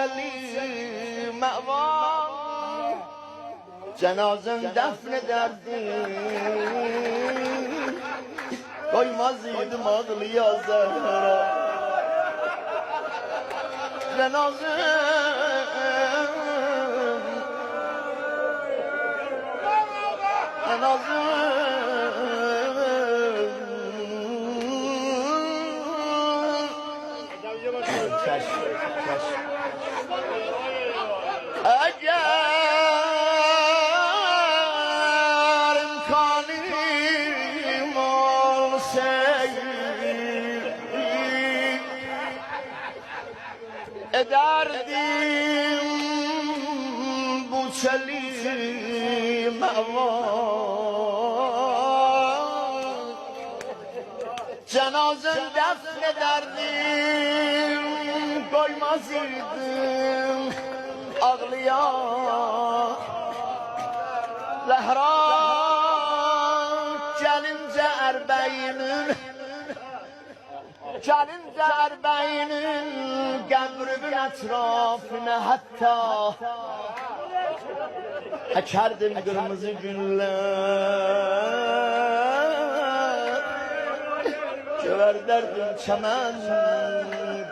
çeli mevan cenazem defnederdim koymaz idim ağlıya Zehra eğer imkanım olsaydı ederdim bu çeli mevan cenazem defnederdim koymaz idim ağlıya Zehra gelince erbeyinin qəbrinin etrafına hatta ekerdim kırmızı güller Köver derdim çemen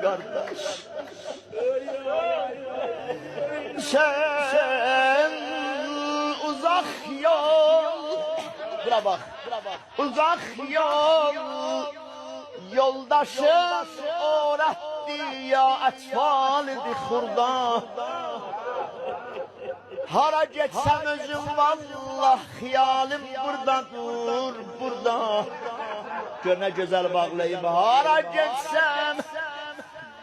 kardeş sen uzak yol bura bak uzak yol yoldaşım öğretti ya etfal idi hurda hara geçsem özüm vallah hiyalim buradadır burada gör ne güzel bağlayayım hara geçsem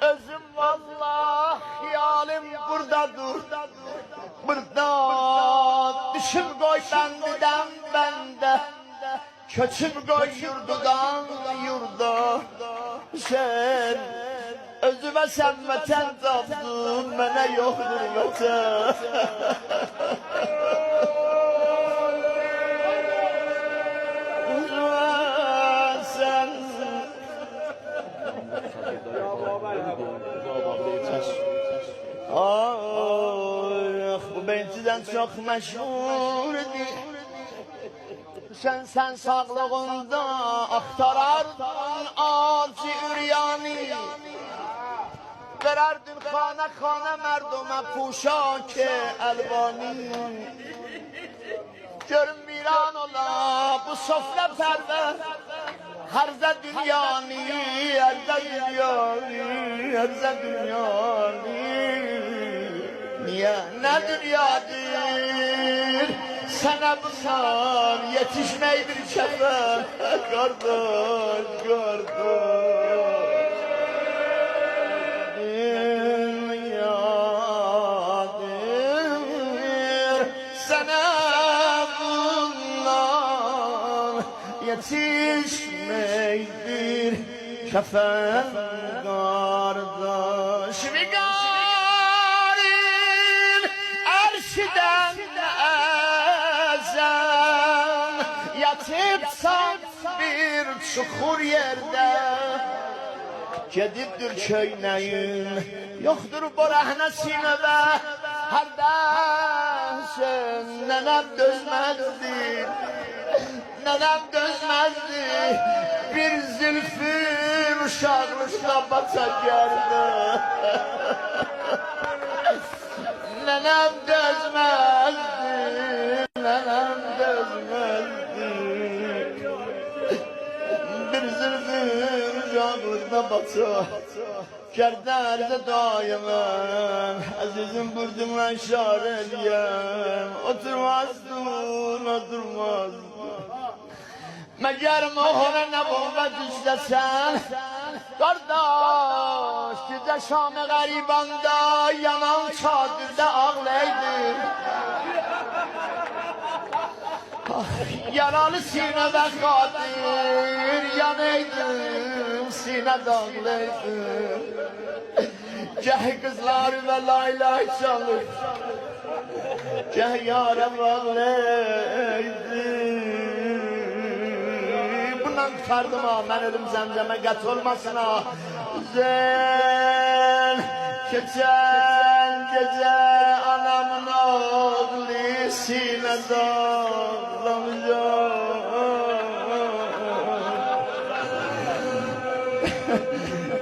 özüm vallah hiyalim buradadır burada düşüm koy bendiden bende köçüm koy yurdudan yurda sen özüme sen vətən tapdın mənə yoxdur vətən sen bu beytiden çok meşhurdur sen sağlığında aktarardın acı üryani vererdin khane khane merdome puşak elvani görün viran ola bu sofra perver herze dünyani herze dünyani niye ne dünyadır sana bunlar yetişmeyi bir şefe kardeş dünyadır sana bunlar yetişmeyi bir şefe kardeş vigarın erşiden yatıpsan bir çukur yerde Gedibdir köyneyin yoktur borahne sinede Hardaşın nenem dözmezdi Nenem dözmezdi Bir zülfün uşağlıkla bata geldi Nenem dözmezdi Nenem dözmezdi Bir zülfün uşağlıkla bata Kerderde daimem Azizim burdumla şareliyem Oturmazdın Meğer muhre nebuvvet istesen Kardeş gece Şam-ı garibanda Yanan çadırda ağlaydı Yaralı sinede kadir yanaydım Sinede ağlaydım Ceh kızlar ve laylay çalır Ceh yâre ağlaydım Bundan tutardım ha ben ölüm zemzeme kat olmasın ha Zen keçen gece anamın oğlu sinede ağlamayacak.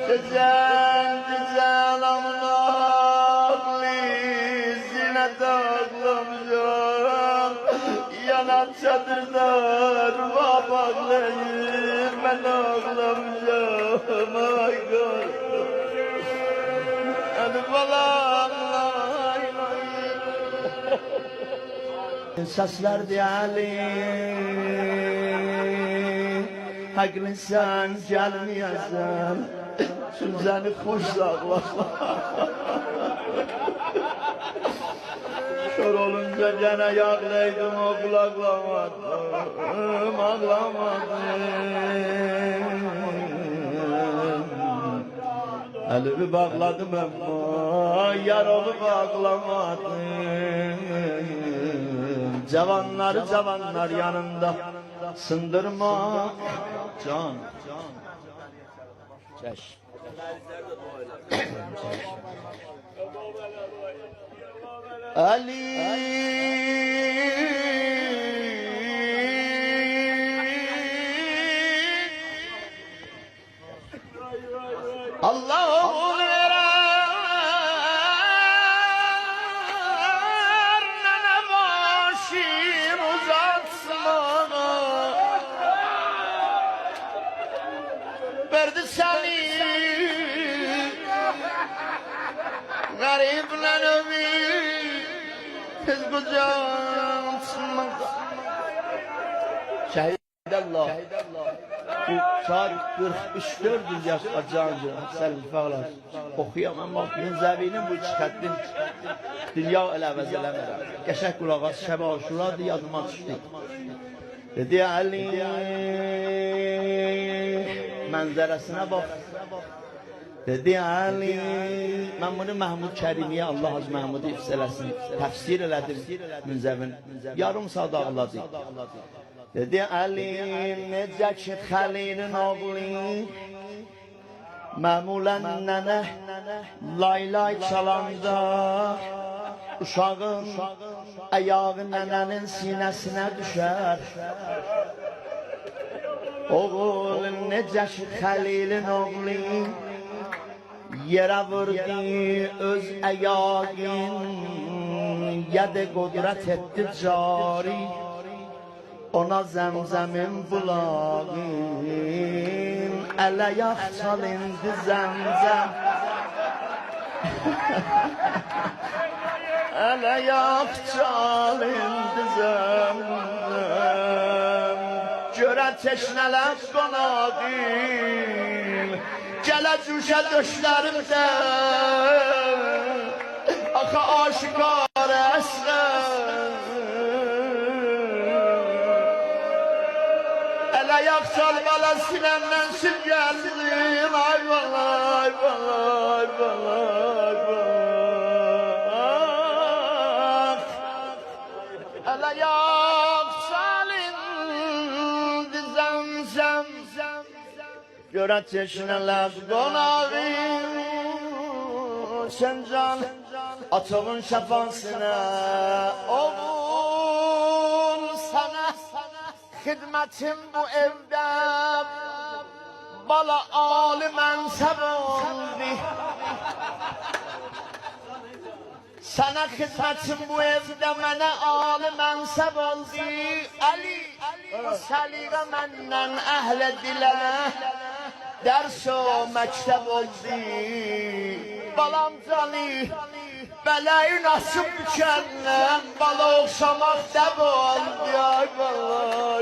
Gece anamın oğlu sinede ağlamayacak. Yanan çadırlar babaklayır ben ağlamayacağım. Ay God. Hadi balam lay lay. Sesler diyali Hakkını sen gelmeyesin Sözleri hoş sakla. Kör olunca gene yaklaydım okul ağlamadım, Elimi bağladım ama yar olup ağlamadım. Cavanlar yanında sındırma can. Çeş. Ali Allah'u verer nene başım uzatsın verdi seni gariplerimi kız kucağımsın Şehidallah bu saat 43-400 yaş acancı selfağlar okuyamam bak münzevinin bu çıkarttın dünya elə vəzələmərə qəşək qulağaz şəbə aşuradı yadıma düşdü dedi Ali mənzərəsinə bax dedi Ali mən bunu Məhmud Kərimiyə Allah az Məhmudu ifs eləsin təfsir elədim münzəvin yarım saat ağladı dedi Ali necə ki Xəlilin oğlu Məmulən nənə laylay çalanda uşağın ayağı nənənin sinəsinə düşər oğul necə ki Xəlilin oğlu yerə vurdu öz ayağın yədə qudrət etdi cari ona zəmzəmin bulağın ələ yax çalındı zəmzəm ələ yax çalındı zəmzəm görə teşnələr qonağım gələ cüşə döşlərimdə axa aşiqar əsrəm Ələ yax çalmalı sinəmdən sül gəldim ay valay valay valay valay Ələ yax çalındı zəmzəm görə teşnələr qonağım sən can atığın şəfasına oğul sana Hizmetim bu evde bala âli mənsəb oldu Sana hizmetim bu evde mənə âli mənsəb oldu Ali səliqə məndən əhlə dilə dərs o məktəb oldu Balam cani Bələyi nasib düşəndən bala oxşamaq dəb oldu ay bala